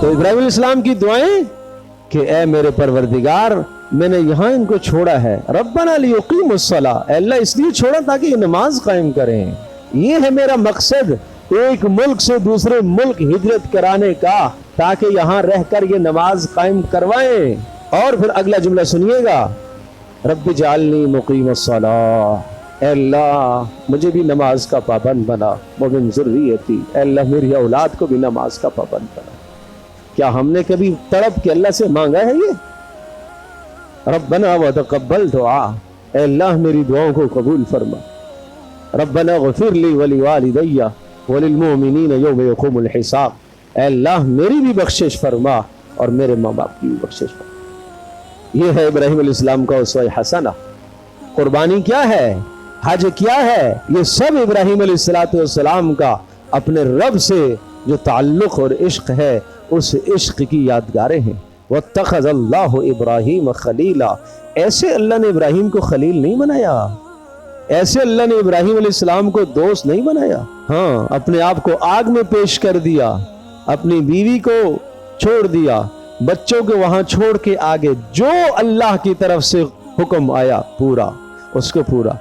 تو ابراہیم علیہ السلام کی دعائیں کہ اے میرے پروردگار میں نے یہاں ان کو چھوڑا ہے، ربنا لیقیموا الصلاۃ، اے اللہ اس لیے چھوڑا تاکہ یہ نماز قائم کریں، یہ ہے میرا مقصد ایک ملک سے دوسرے ملک ہجرت کرانے کا، تاکہ یہاں رہ کر یہ نماز قائم کروائیں۔ اور پھر اگلا جملہ سنیے گا، رب اجعلنی مقیم الصلاۃ، اے اللہ مجھے بھی نماز کا پابند بنا، ومن ذریتی، اے اللہ میری اولاد کو بھی نماز کا پابند بنا۔ کیا ہم نے کبھی تڑپ کے اللہ سے مانگا ہے یہ؟ ربنا وتقبل دعا، اے اللہ میری دعاؤں کو قبول فرما۔ ربنا اغفر لی ولوالدی وللمؤمنین یوم یقوم الحساب، اے اللہ میری بھی بخشش فرما اور میرے ماں باپ کی بھی بخشش فرما۔ یہ ہے ابراہیم علیہ السلام کا اسوہ حسنہ۔ قربانی کیا ہے، حج کیا ہے، یہ سب ابراہیم علیہ السلام کا اپنے رب سے جو تعلق اور عشق ہے اس عشق کی یادگاریں ہیں۔ واتخذ اللہ ابراہیم خلیلا، ایسے اللہ نے ابراہیم کو خلیل نہیں بنایا، ایسے اللہ نے ابراہیم علیہ السلام کو دوست نہیں بنایا، ہاں اپنے آپ کو آگ میں پیش کر دیا، اپنی بیوی کو چھوڑ دیا، بچوں کو وہاں چھوڑ کے آگے جو اللہ کی طرف سے حکم آیا پورا اس کو پورا۔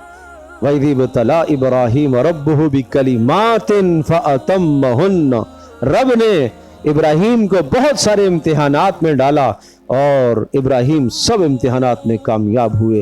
وَإِذِ ابْتَلَىٰ إِبْرَاهِيمَ رَبُّهُ بِكَلِمَاتٍ فَأَتَمَّهُنَّ، رب نے ابراہیم کو بہت سارے امتحانات میں ڈالا اور ابراہیم سب امتحانات میں کامیاب ہوئے۔